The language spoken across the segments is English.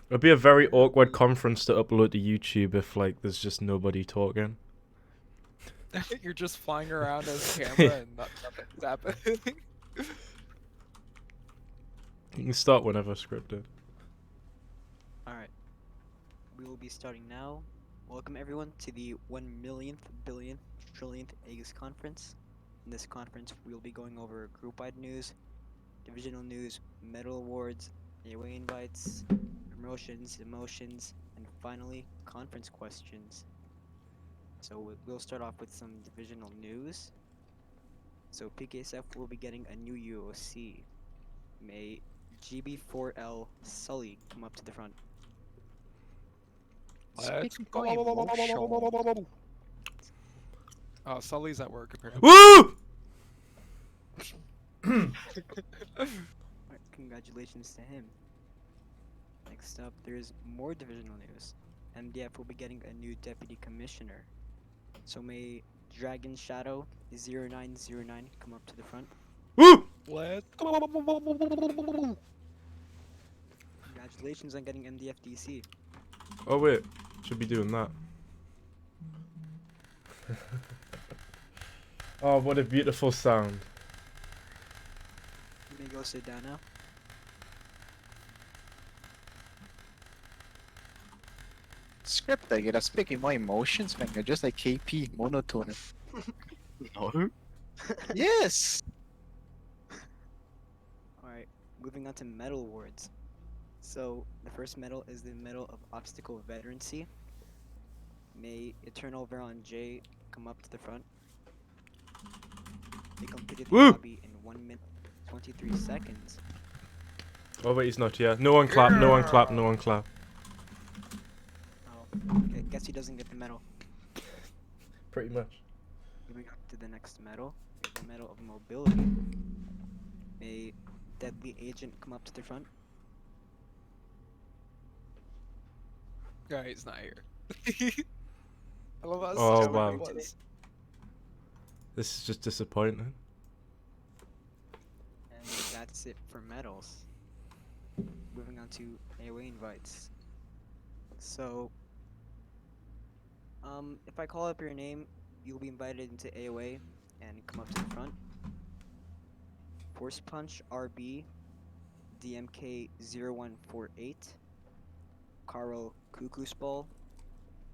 It'd be a very awkward conference to upload to YouTube if like there's just nobody talking. You're just flying around as camera and nothing's happening. You can start whenever scripted. Alright. We will be starting now. Welcome everyone to the 1 millionth billionth trillionth AEGIS conference. In this conference, we will be going over group-wide news, divisional news, medal awards, away invites, promotions, emotions, and finally, conference questions. So we'll start off with some divisional news. So PKSF will be getting a new UOC. May GB4L Sully come up to the front. Let's Speaking go. of emotional. Oh, Sully's at work apparently. Woo! Alright, congratulations to him. Next up, there's more divisional news. MDF will be getting a new deputy commissioner. So may Dragon Shadow 0909 come up to the front. Woo! Let's Congratulations on getting MDF DC. Oh wait, should be doing that. Oh, what a beautiful sound. You may go sit down now. Script, I get speaking my emotions, man. You're just like KP, monotone. No. Yes! Alright, moving on to medal awards. So, the first medal is the Medal of Obstacle Veterancy. May Eternal Veron J come up to the front. They completed the Woo! lobby in 1 minute 23 seconds. Oh wait, he's not here. No one clap, no one clap, no one clap. Oh, I guess he doesn't get the medal. Pretty much. Moving on to the next medal, the Medal of Mobility. May Deadly Agent come up to the front. Yeah, he's not here. I love us. Oh, Just wow. wondering today. This is just disappointing. And that's it for medals. Moving on to AOA invites. So, if I call up your name, you'll be invited into AOA and come up to the front. Force Punch RB, DMK0148, Carl Cuckoo's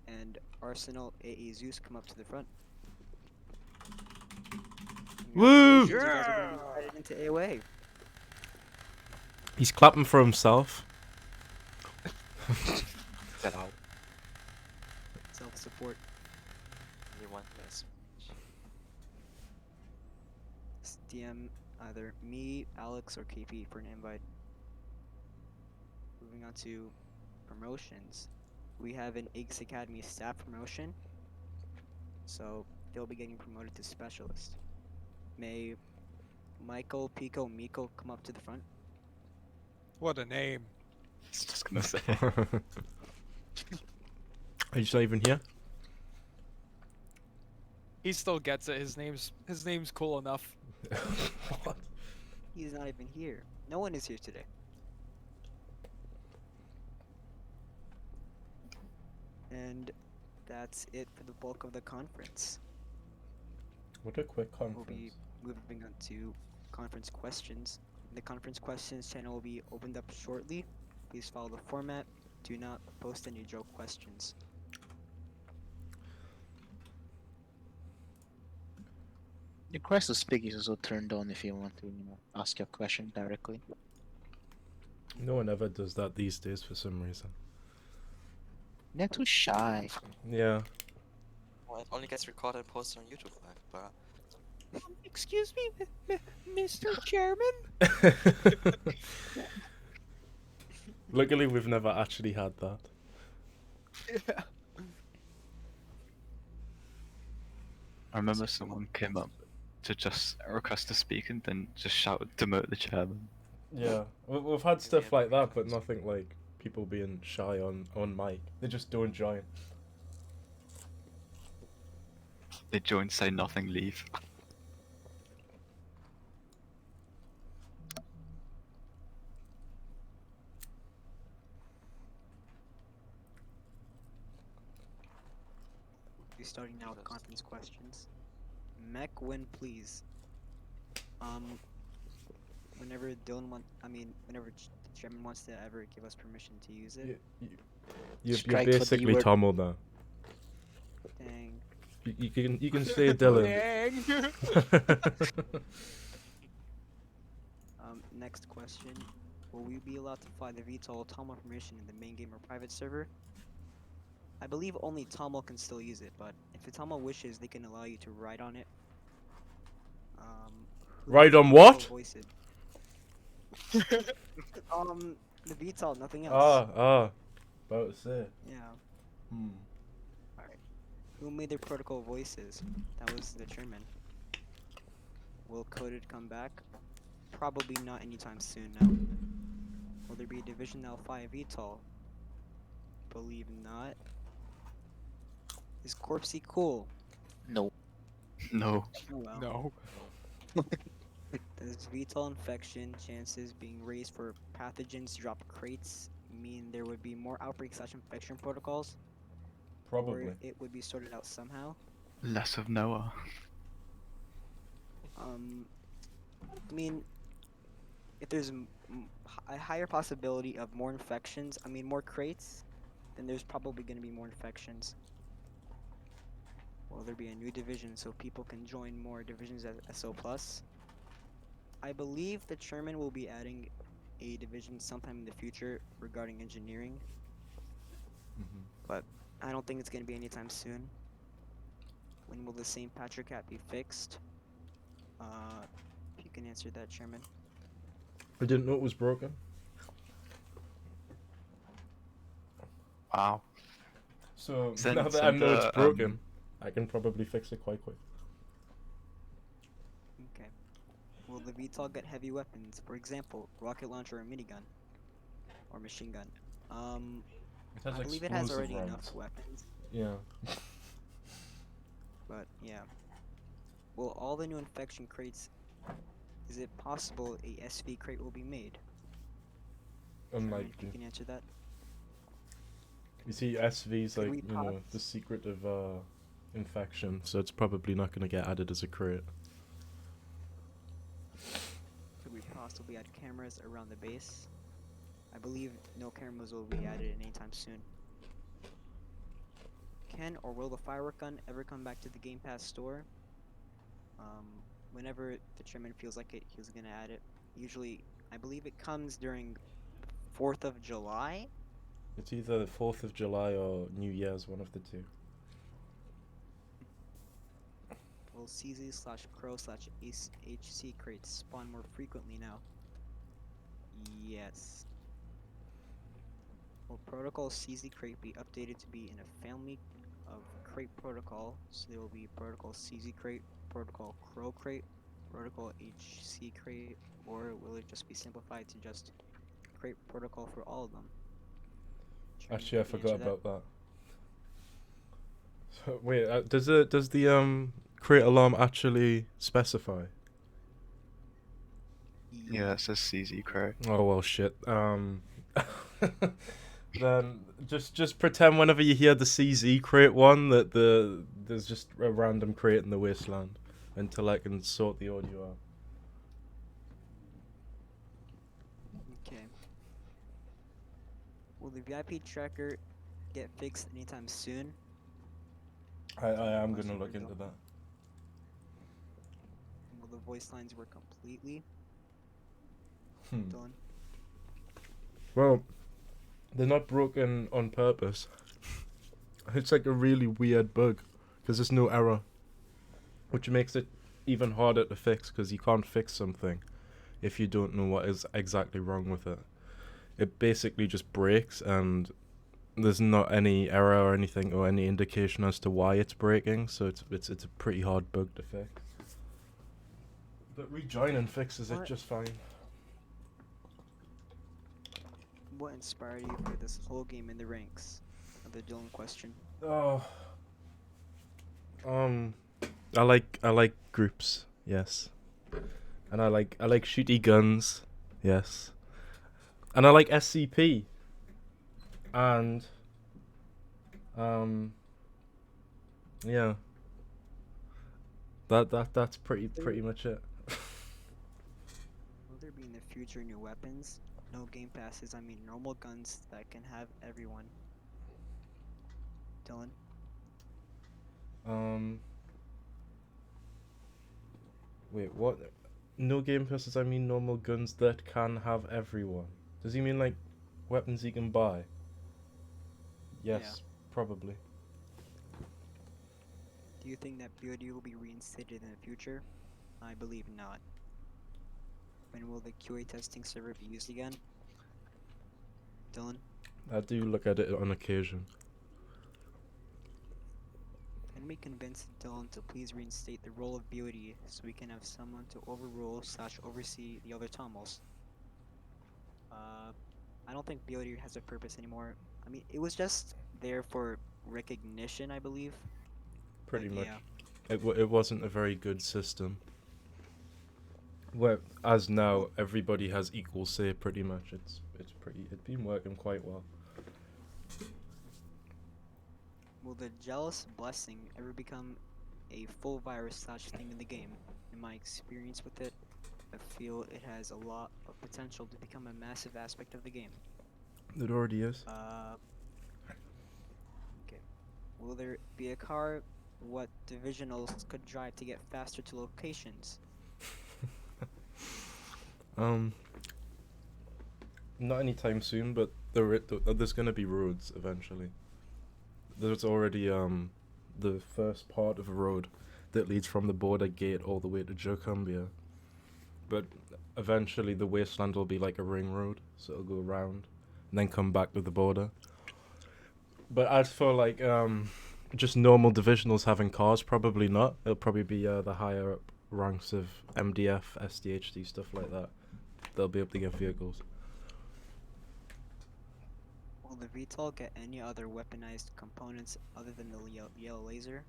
and Arsenal AE Zeus come up to the front. Woo! Congratulations, you guys are gonna be invited into AOA. He's clapping for himself. Get out. Self-support. You want this? DM either me, Alex, or KP for an invite. Moving on to promotions. We have an AEGIS Academy staff promotion. So they'll be getting promoted to specialist. May Michael, Pico, Miko come up to the front. What a name. I was just gonna say. Are you not even here? He still gets it. His name's cool enough. What? He's not even here. No one is here today. And that's it for the bulk of the conference. What a quick We'll conference. be moving on to conference questions. The conference questions channel will be opened up shortly. Please follow the format. Do not post any joke questions. Your request to speak is also turned on if you want to, ask your question directly. No one ever does that these days for some reason. They're too shy. Yeah. Well, it only gets recorded and posted on YouTube Live, but Excuse me, Mr. Chairman? Luckily, we've never actually had that. Yeah. I remember someone came up to just request to speak and then just shouted, "Demote the chairman." Yeah, we've had stuff like that, but nothing like people being shy on mic. They just don't join. They join, say nothing, leave. be starting now with conference questions. Mech win, please. Whenever whenever the chairman wants to ever give us permission to use it. You're Strike for the basically word. Tommel now. Dang. You can stay Dylan. Dang. Next question. Will we be allowed to fly the VTOL Tommel permission in the main game or private server? I believe only Tommel can still use it, but if the Tommel wishes, they can allow you to ride on it. Who Ride will on what? voice it? The VTOL, nothing else. About to say. Yeah. Alright. Who made the protocol voices? That was the chairman. Will Coded come back? Probably not anytime soon now. Will there be a Divisional 5 VTOL? Believe not. Is Corpsey cool? No. No. Oh well. No. Does VTOL infection chances being raised for pathogens to drop crates mean there would be more outbreak/infection protocols? Probably. Or it would be sorted out somehow? Less of Noah. I mean, if there's a higher possibility of more infections, more crates, then there's probably going to be more infections. Will there be a new division so people can join more divisions as SO+? I believe the chairman will be adding a division sometime in the future regarding engineering, but I don't think it's going to be anytime soon. When will the same Patrick Cat be fixed? If you can answer that, Chairman. I didn't know it was broken. Wow. So Send- now that I send know it's the, broken, I can probably fix it quite quick. Okay. Will the VTOL get heavy weapons? For example, rocket launcher or minigun? Or machine gun? It has I believe it has explosive already rounds. enough weapons, Yeah. but yeah. Will all the new infection crates, is it possible a SV crate will be made? Chairman, if you Unlikely. can answer that. You see, SV's Could like, we you know, pause? the secret of infection, so it's probably not going to get added as a crate. Could we possibly add cameras around the base? I believe no cameras will be added anytime soon. Can or will the firework gun ever come back to the Game Pass store? Whenever the chairman feels like it, he's gonna add it. Usually, I believe it comes during 4th of July? It's either the 4th of July or New Year's, one of the two. Will CZ/Crow/HC crates spawn more frequently now? Yes. Will Protocol CZ crate be updated to be in a family of crate protocol? So there will be Protocol CZ crate, Protocol Crow crate, Protocol HC crate, or will it just be simplified to just crate protocol for all of them? Chairman, Actually, I if you can forgot answer that. about that. So, wait, does the crate alarm actually specify? Yeah, it says CZ Crow. Oh well, shit. Then just pretend whenever you hear the CZ crate one that there's just a random crate in the wasteland until I can sort the audio out. Okay. Will the VIP tracker get fixed anytime soon? I am Question gonna for look into Dylan. that. Will the voice lines work completely? Hmm. Dylan? Well, they're not broken on purpose. It's like a really weird bug because there's no error, which makes it even harder to fix because you can't fix something if you don't know what is exactly wrong with it. It basically just breaks and there's not any error or anything or any indication as to why it's breaking, so it's a pretty hard bug to fix. But rejoining fixes it What? just fine. What inspired you for this whole game in the ranks? Another Dylan question. Oh. I like groups, yes. And I like shooty guns, yes. And I like SCP. And Yeah. That's pretty much it. Will there be in the future new weapons? No game passes, I mean normal guns that can have everyone. Dylan? Wait, what? No game passes, I mean normal guns that can have everyone. Does he mean like weapons he can buy? Yes, probably. Do you think that BOD will be reinstated in the future? I believe not. When will the QA testing server be used again? Dylan? I do look at it on occasion. Can we convince Dylan to please reinstate the role of BOD so we can have someone to overrule/oversee the other Tommels? I don't think BOD has a purpose anymore. I mean, it was just there for recognition, I believe. Pretty But much. yeah. It wasn't a very good system. Where as now everybody has equal say. Pretty much, it's been working quite well. Will the jealous blessing ever become a full virus/thing in the game? In my experience with it, I feel it has a lot of potential to become a massive aspect of the game. It already is. Okay. Will there be a car? What divisionals could drive to get faster to locations? Not anytime soon, but there's gonna be roads eventually. There's already the first part of a road that leads from the border gate all the way to 𝐏𝐂𝐒𝐒. But eventually the wasteland will be like a ring road, so it'll go around and then come back to the border. But as for like just normal divisionals having cars, probably not. It'll probably be the higher up ranks of MDF, SDHD, stuff like that. They'll be able to get vehicles. Will the VTOL get any other weaponized components other than the yellow laser?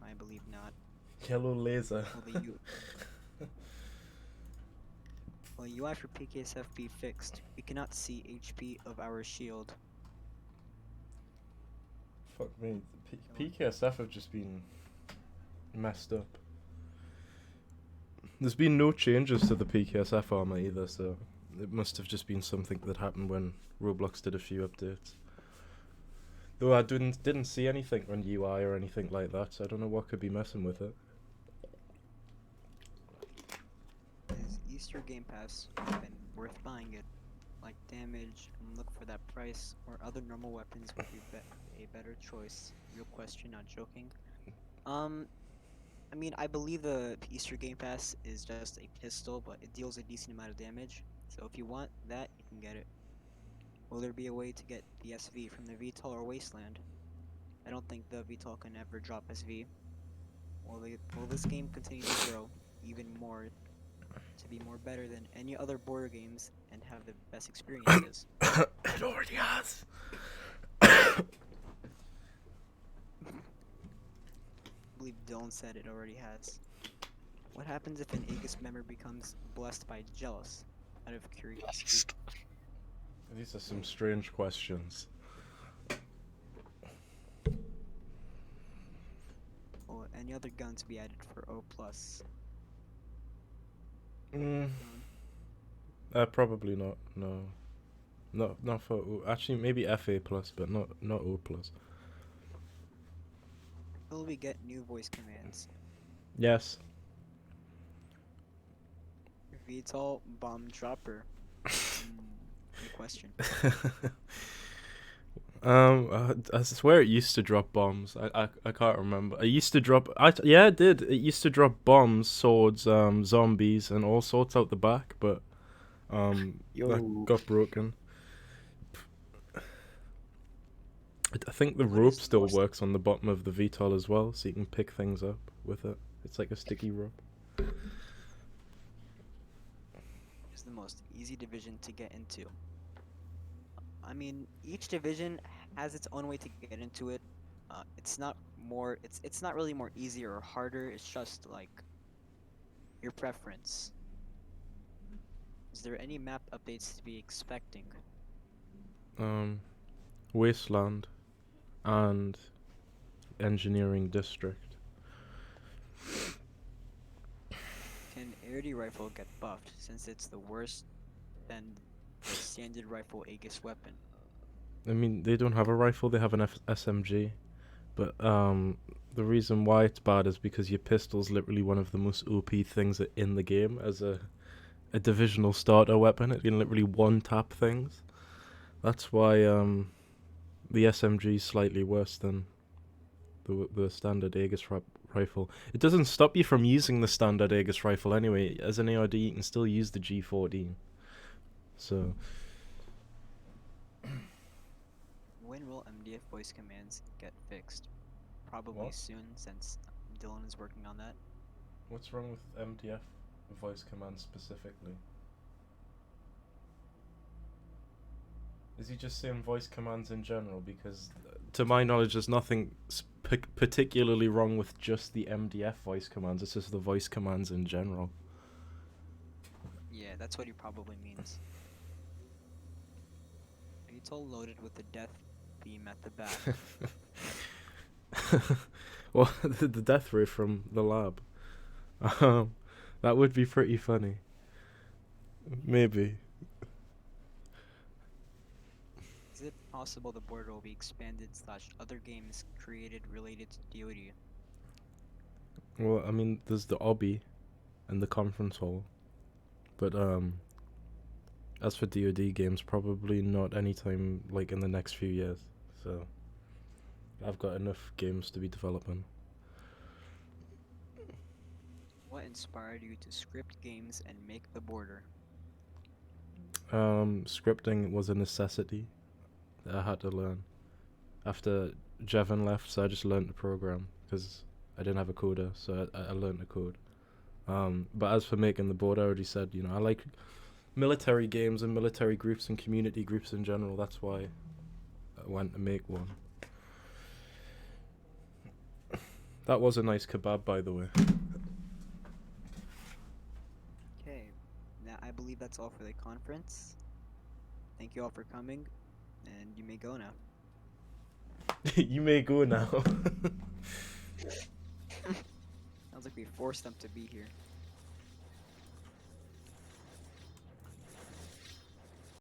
I believe not. Yellow laser. Will UI for PKSF be fixed? We cannot see HP of our shield. Fuck me. PKSF have just been messed up. There's been no changes to the PKSF armor either, so it must have just been something that happened when Roblox did a few updates. Though I didn't see anything on UI or anything like that, so I don't know what could be messing with it. Is Easter Game Pass been worth buying it? Like damage and look for that price, or other normal weapons would be a better choice. Real question, not joking. I mean, I believe the Easter Game Pass is just a pistol, but it deals a decent amount of damage. So if you want that, you can get it. Will there be a way to get the SV from the VTOL or Wasteland? I don't think the VTOL can ever drop SV. Will this game continue to grow even more to be more better than any other border games and have the best experiences? It already has. I believe Dylan said it already has. What happens if an AEGIS member becomes blessed by jealous? Out of curiosity. These are some strange questions. Will any other guns be added for O+? Probably not. No. Not for O. Actually, maybe FA+, but not O+. Will we get new voice commands? Yes. VTOL bomb dropper. Good question. I swear it used to drop bombs. I can't remember. It used to drop. Yeah, it did. It used to drop bombs, swords, zombies, and all sorts out the back. But that got broken. I think the rope still works on the bottom of the VTOL as well, so you can pick things up with it. It's like a sticky rope. It's the most easy division to get into. I mean, each division has its own way to get into it. It's not really more easier or harder. It's just like your preference. Is there any map updates to be expecting? Wasteland, and engineering district. Can ARD rifle get buffed since it's the worst than the standard rifle Aegis weapon? I mean, they don't have a rifle, they have an SMG. But the reason why it's bad is because your pistol's literally one of the most OP things in the game as a divisional starter weapon. It can literally one-tap things. That's why the SMG is slightly worse than the standard Aegis rifle. It doesn't stop you from using the standard Aegis rifle anyway. As an ARD, you can still use the G14. So... When will MDF voice commands get fixed? Probably What? soon, since Dylan is working on that. What's wrong with MDF voice commands specifically? Is he just saying voice commands in general? Because, to my knowledge, there's nothing particularly wrong with just the MDF voice commands. It's just the voice commands in general. Yeah, that's what he probably means. It's all loaded with the death beam at the back. Well, the death ray from the lab. That would be pretty funny. Maybe. Is it possible the border will be expanded / other games created related to DoD? Well, I mean, there's the obby and the conference hall. But, as for DoD games, probably not anytime, like, in the next few years. So, I've got enough games to be developing. What inspired you to script games and make the border? Scripting was a necessity that I had to learn. After Jevon left, so I just learned the program, because I didn't have a coder, so I learned the code. But as for making the board, I already said, you know, I like military games and military groups and community groups in general. That's why I went to make one. That was a nice kebab, by the way. Okay, now I believe that's all for the conference. Thank you all for coming, and you may go now. You may go now. Sounds like we forced them to be here.